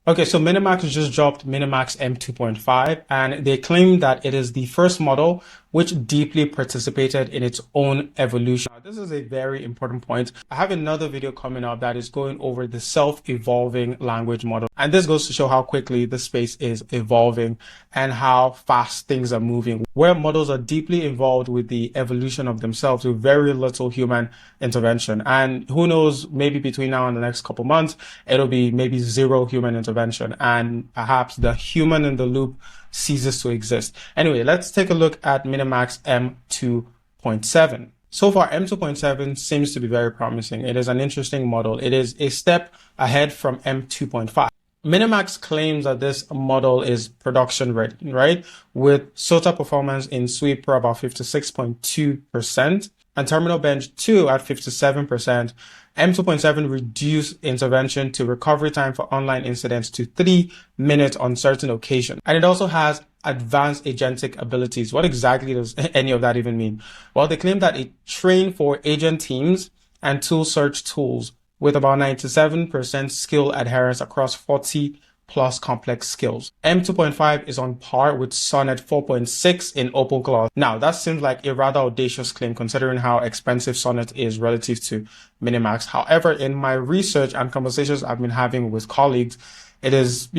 Okay, so Minimax just dropped Minimax M2.5, and they claim that it is the first model which deeply participated in its own evolution. Now, this is a very important point. I have another video coming up that is going over the self-evolving language model. And this goes to show how quickly the space is evolving and how fast things are moving, where models are deeply involved with the evolution of themselves with very little human intervention. And who knows, maybe between now and the next couple months, it'll be maybe zero human intervention, and perhaps the human in the loop ceases to exist. Anyway, let's take a look at Minimax M2.7. So far, M2.7 seems to be very promising. It is an interesting model. It is a step ahead from M2.5. Minimax claims that this model is production ready, right? With SOTA performance in Sweep Pro about 56.2% and Terminal Bench 2 at 57%. M2.7 reduced intervention to recovery time for online incidents to 3 minutes on certain occasions. And it also has advanced agentic abilities. What exactly does any of that even mean? Well, they claim that it trained for agent teams and tool search tools with about 97% skill adherence across 40 plus complex skills. M2.5 is on par with Sonnet 4.6 in OpenClaw. Now, that seems like a rather audacious claim considering how expensive Sonnet is relative to Minimax. However, in my research and conversations I've been having with colleagues, it is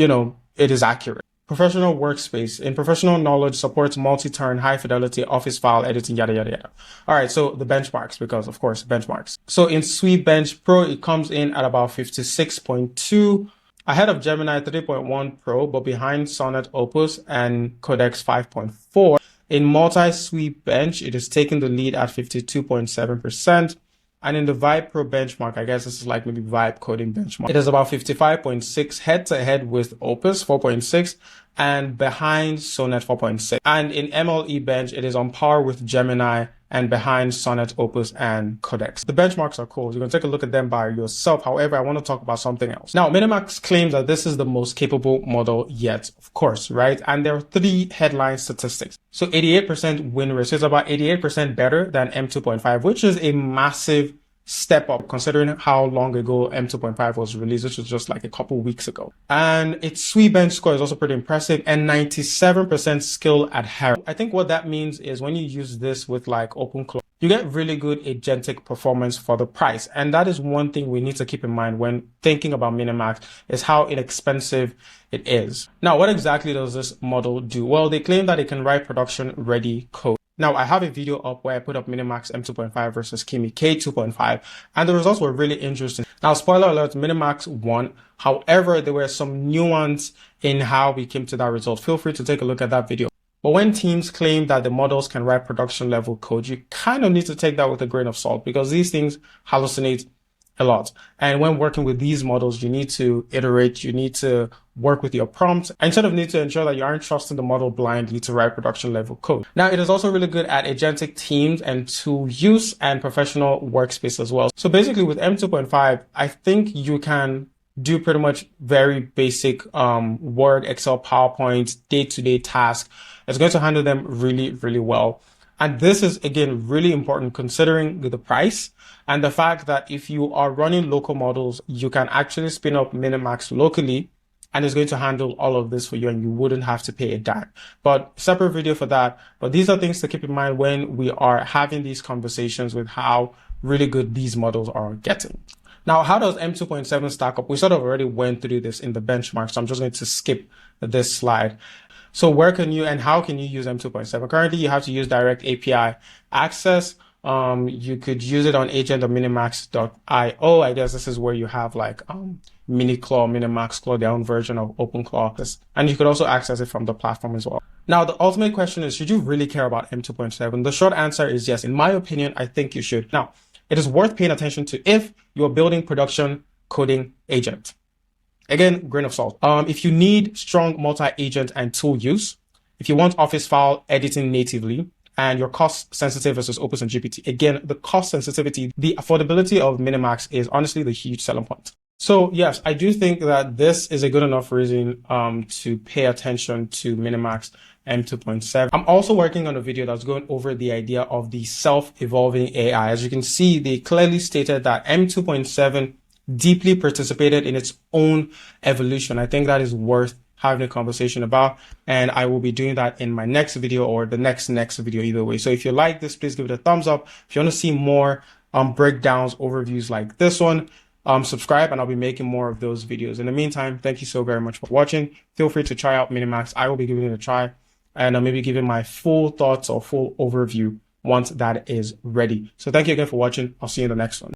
accurate. Professional workspace in professional knowledge supports multi-turn, high fidelity, office file editing, yada, yada, yada. All right. So the benchmarks, because of course, benchmarks. So in Sweep Bench Pro, it comes in at about 56.2, ahead of Gemini 3.1 Pro, but behind Sonnet Opus and Codex 5.4. In multi-sweep bench, it is taking the lead at 52.7%. And in the Vibe Pro benchmark, I guess this is like maybe Vibe coding benchmark, it is about 55.6 head to head with Opus 4.6 and behind Sonnet 4.6. And in MLE bench, it is on par with Gemini and behind Sonnet, Opus, and Codex. The benchmarks are cool. You can take a look at them by yourself. However, I want to talk about something else. Now, Minimax claims that this is the most capable model yet, of course, right? And there are 3 headline statistics. So 88% win rate. So it's about 88% better than M2.5, which is a massive step up considering how long ago M2.5 was released, which was just like a couple weeks ago. And its Sweep Bench score is also pretty impressive, and 97% skill adherence. I think what that means is when you use this with like OpenClaw, you get really good agentic performance for the price. And that is one thing we need to keep in mind when thinking about Minimax, is how inexpensive it is. Now, what exactly does this model do? Well, they claim that it can write production ready code. Now, I have a video up where I put up Minimax M2.5 versus Kimi K2.5, and the results were really interesting. Now, spoiler alert, Minimax won. However, there were some nuance in how we came to that result. Feel free to take a look at that video. But when teams claim that the models can write production level code, you kind of need to take that with a grain of salt, because these things hallucinate a lot. And when working with these models, you need to iterate, you need to work with your prompts, and sort of need to ensure that you aren't trusting the model blindly to write production level code. Now, it is also really good at agentic teams and tool use and professional workspace as well. So basically with M2.5, I think you can do pretty much very basic Word, Excel, PowerPoint, day-to-day tasks. It's going to handle them really, really well. And this is, again, really important considering the price and the fact that if you are running local models, you can actually spin up Minimax locally, and it's going to handle all of this for you, and you wouldn't have to pay a dime. But separate video for that. But these are things to keep in mind when we are having these conversations with how really good these models are getting. Now, how does M2.7 stack up? We sort of already went through this in the benchmark, so I'm just going to skip this slide. So where can you and how can you use M2.7? Currently, you have to use direct API access. You could use it on agent.minimax.io. I guess this is where you have like MiniClaw, MinimaxClaw, their own version of OpenClaw. And you could also access it from the platform as well. Now, the ultimate question is, should you really care about M2.7? The short answer is yes. In my opinion, I think you should. Now, it is worth paying attention to if you're building production coding agent. Again, grain of salt. If you need strong multi-agent and tool use, if you want office file editing natively, and you're cost sensitive versus Opus and GPT, again, the cost sensitivity, the affordability of Minimax is honestly the huge selling point. So yes, I do think that this is a good enough reason to pay attention to Minimax M2.7. I'm also working on a video that's going over the idea of the self-evolving AI. As you can see, they clearly stated that M2.7 deeply participated in its own evolution. I think that is worth having a conversation about, and I will be doing that in my next video or the next video, either way. So if you like this, please give it a thumbs up. If you want to see more breakdowns, overviews like this one, subscribe, and I'll be making more of those videos. In the meantime, thank you so very much for watching. Feel free to try out Minimax. I will be giving it a try, and I'll maybe giving my full thoughts or full overview once that is ready. So thank you again for watching. I'll see you in the next one.